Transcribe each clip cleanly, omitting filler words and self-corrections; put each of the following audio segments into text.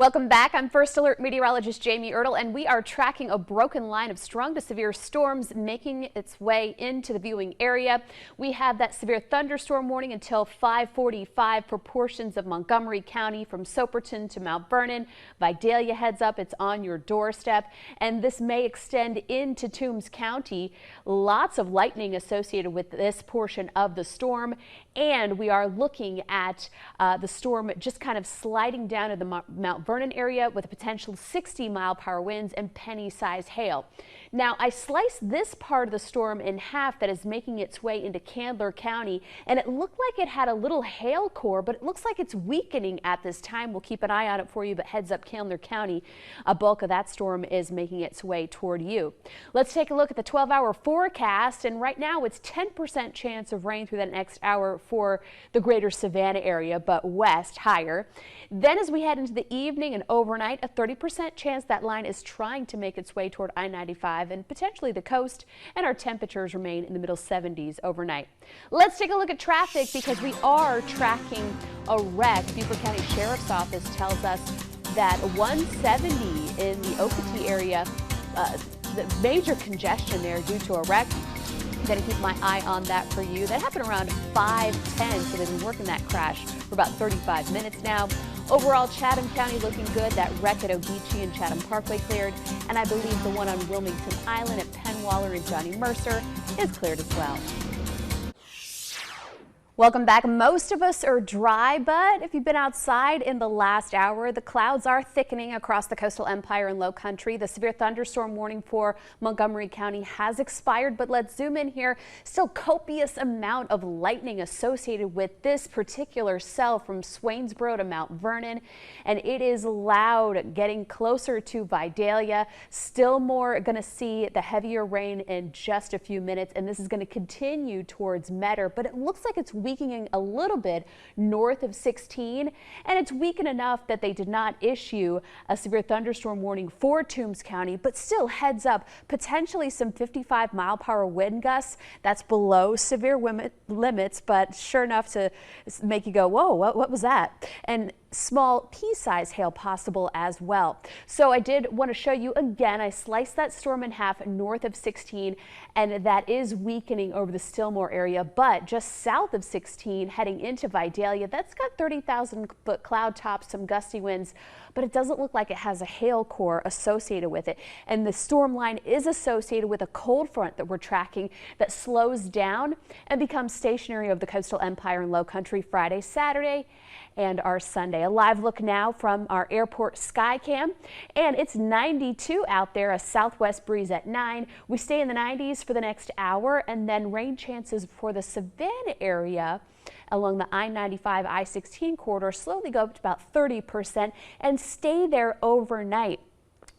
Welcome back. I'm First Alert meteorologist Jamie Ertle, and we are tracking a broken line of strong to severe storms making its way into the viewing area. We have that severe thunderstorm warning until 5:45 for portions of Montgomery County from Soperton to Mount Vernon. Vidalia heads up, it's on your doorstep, and this may extend into Toombs County. Lots of lightning associated with this portion of the storm, and we are looking at the storm just kind of sliding down to the Mount Vernon area with a potential 60-mile-per-hour winds and penny-sized hail. Now, I sliced this part of the storm in half that is making its way into Candler County, and it looked like it had a little hail core, but it looks like it's weakening at this time. We'll keep an eye on it for you, but heads up Candler County. A bulk of that storm is making its way toward you. Let's take a look at the 12-hour forecast, and right now it's 10% chance of rain through that next hour for the greater Savannah area, but west higher. Then as we head into the evening and overnight, a 30% chance that line is trying to make its way toward I-95 and potentially the coast, and our temperatures remain in the middle 70s overnight. Let's take a look at traffic because we are tracking a wreck. Beaufort County Sheriff's Office tells us that 170 in the Okatee area, the major congestion there due to a wreck. I'm going to keep my eye on that for you. That happened around 5:10, so they've been working that crash for about 35 minutes now. Overall, Chatham County looking good. That wreck at Ogeechee and Chatham Parkway cleared, and I believe the one on Wilmington Island at Penwaller and Johnny Mercer is cleared as well. Welcome back. Most of us are dry, but if you've been outside in the last hour, the clouds are thickening across the coastal empire and low country. The severe thunderstorm warning for Montgomery County has expired, but let's zoom in here. Still copious amount of lightning associated with this particular cell from Swainsboro to Mount Vernon, and it is loud getting closer to Vidalia. Still more going to see the heavier rain in just a few minutes, and this is going to continue towards Metter, but it looks like it's weakening a little bit north of 16, and it's weakened enough that they did not issue a severe thunderstorm warning for Toombs County, but still heads up potentially some 55-mile-per-hour wind gusts. That's below severe limits, but sure enough to make you go, whoa, what was that? And small pea-sized hail possible as well. So I did want to show you again, I sliced that storm in half north of 16, and that is weakening over the Stillmore area, but just south of 16 heading into Vidalia, that's got 30,000-foot cloud tops, some gusty winds, but it doesn't look like it has a hail core associated with it. And the storm line is associated with a cold front that we're tracking that slows down and becomes stationary over the coastal empire and low country Friday, Saturday, and our Sunday. A live look now from our airport sky cam, and it's 92 out there, a southwest breeze at 9. We stay in the 90s for the next hour, and then rain chances for the Savannah area along the I-95 I-16 corridor slowly go up to about 30% and stay there overnight.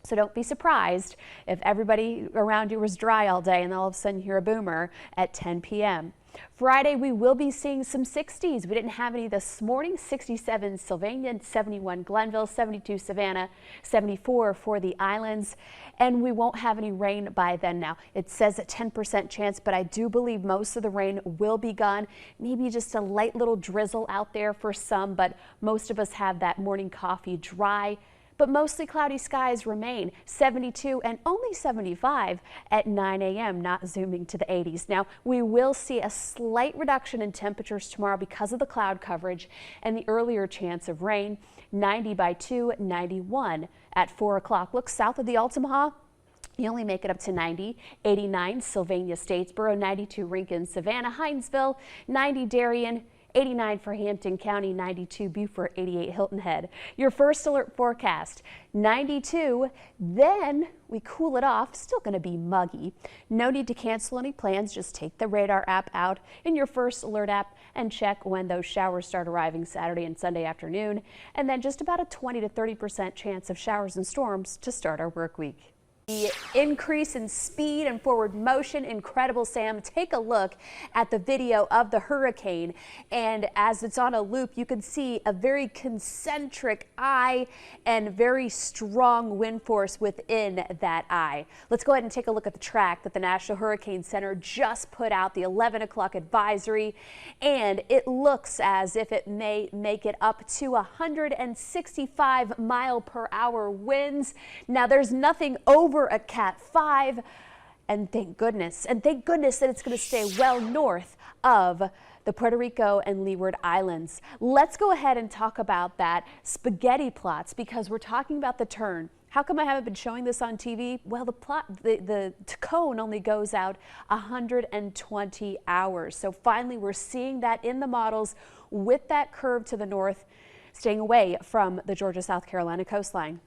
So don't be surprised if everybody around you was dry all day and all of a sudden you hear a boomer at 10 p.m. Friday, we will be seeing some 60s. We didn't have any this morning. 67 Sylvania, 71 Glenville, 72 Savannah, 74 for the islands, and we won't have any rain by then. Now, it says a 10% chance, but I do believe most of the rain will be gone. Maybe just a light little drizzle out there for some, but most of us have that morning coffee dry. But mostly cloudy skies remain. 72 and only 75 at 9 a.m., not zooming to the 80s. Now, we will see a slight reduction in temperatures tomorrow because of the cloud coverage and the earlier chance of rain. 90 by 2, 91 at 4 o'clock. Look south of the Altamaha. You only make it up to 90. 89 Sylvania Statesboro, 92 Rincon, Savannah, Hinesville, 90 Darien, 89 for Hampton County, 92 Beaufort, 88 Hilton Head. Your First Alert forecast, 92, then we cool it off, still going to be muggy. No need to cancel any plans, just take the radar app out in your First Alert app and check when those showers start arriving Saturday and Sunday afternoon, and then just about a 20 to 30% chance of showers and storms to start our work week. The increase in speed and forward motion, incredible, Sam. Take a look at the video of the hurricane, and as it's on a loop, you can see a very concentric eye and very strong wind force within that eye. Let's go ahead and take a look at the track that the National Hurricane Center just put out, the 11 o'clock advisory, and it looks as if it may make it up to 165 mile per hour winds. Now, there's nothing over a Cat 5, and thank goodness that it's going to stay well north of the Puerto Rico and Leeward Islands. Let's go ahead and talk about that spaghetti plots, because we're talking about the turn. How come I haven't been showing this on TV? Well, the cone only goes out 120 hours. So finally, we're seeing that in the models with that curve to the north, staying away from the Georgia-South Carolina coastline.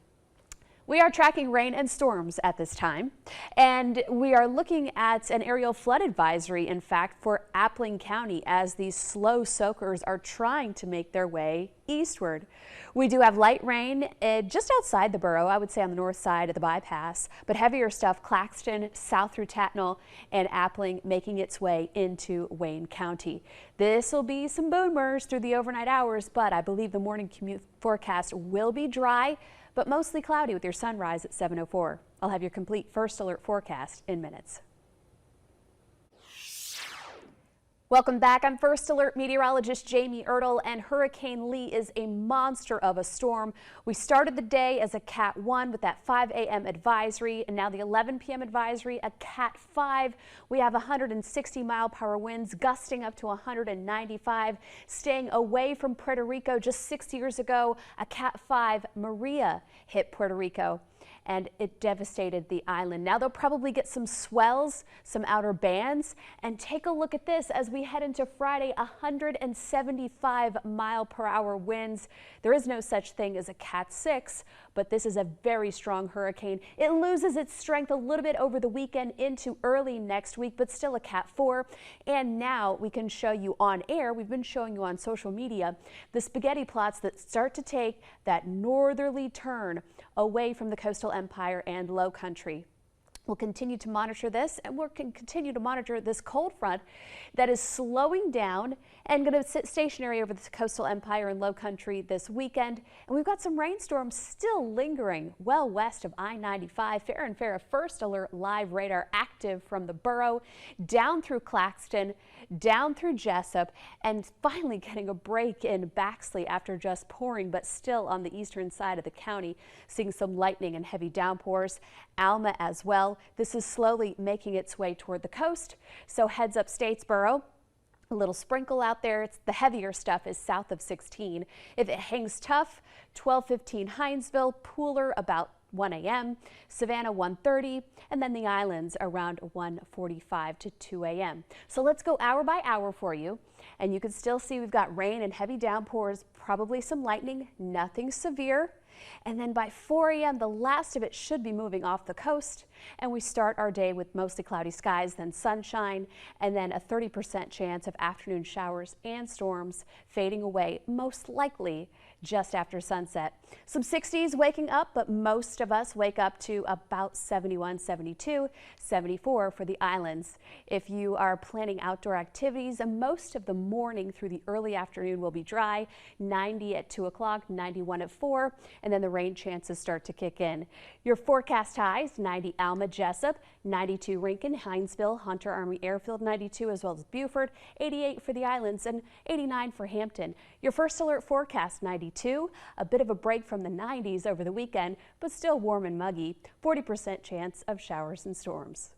We are tracking rain and storms at this time, and we are looking at an aerial flood advisory, in fact, for Appling County as these slow soakers are trying to make their way eastward. We do have light rain just outside the borough, I would say on the north side of the bypass, but heavier stuff Claxton, south through Tatnall, and Appling making its way into Wayne County. This will be some boomers through the overnight hours, but I believe the morning commute forecast will be dry, but mostly cloudy with your sunrise at 7:04. I'll have your complete first alert forecast in minutes. Welcome back. I'm First Alert meteorologist Jamie Ertle, and Hurricane Lee is a monster of a storm. We started the day as a Cat 1 with that 5 a.m. advisory, and now the 11 p.m. advisory, a Cat 5. We have 160 mile per hour winds gusting up to 195, staying away from Puerto Rico. Just 6 years ago, a Cat 5 Maria hit Puerto Rico, and it devastated the island. Now they'll probably get some swells, some outer bands, and take a look at this as we head into Friday, 175 mile per hour winds. There is no such thing as a Cat 6, but this is a very strong hurricane. It loses its strength a little bit over the weekend into early next week, but still a Cat 4. And now we can show you on air, we've been showing you on social media, the spaghetti plots that start to take that northerly turn away from the coastal empire and low country. We'll continue to monitor this, and we'll continue to monitor this cold front that is slowing down and going to sit stationary over the coastal empire and low country this weekend. And we've got some rainstorms still lingering well west of I-95. Fair and Fair, First Alert live radar active from the borough down through Claxton, down through Jessup, and finally getting a break in Baxley after just pouring, but still on the eastern side of the county, seeing some lightning and heavy downpours. Alma as well. This is slowly making its way toward the coast, so heads up Statesboro. A little sprinkle out there. It's the heavier stuff is south of 16. If it hangs tough, 12:15 Hinesville, Pooler about 1 a.m., Savannah 1:30, and then the islands around 1:45 to 2 a.m. So let's go hour by hour for you, and you can still see we've got rain and heavy downpours, probably some lightning, nothing severe. And then by 4 a.m., the last of it should be moving off the coast, and we start our day with mostly cloudy skies, then sunshine, and then a 30% chance of afternoon showers and storms fading away, most likely just after sunset. Some 60s waking up, but most of us wake up to about 71, 72, 74 for the islands. If you are planning outdoor activities, most of the morning through the early afternoon will be dry, 90 at 2 o'clock, 91 at 4, and then the rain chances start to kick in. Your forecast highs, 90 Alma, Jessup, 92 Rincon, Hinesville, Hunter Army Airfield, 92 as well as Beaufort, 88 for the islands, and 89 for Hampton. Your First Alert forecast, 92, a bit of a break from the 90s over the weekend, but still warm and muggy, 40% chance of showers and storms.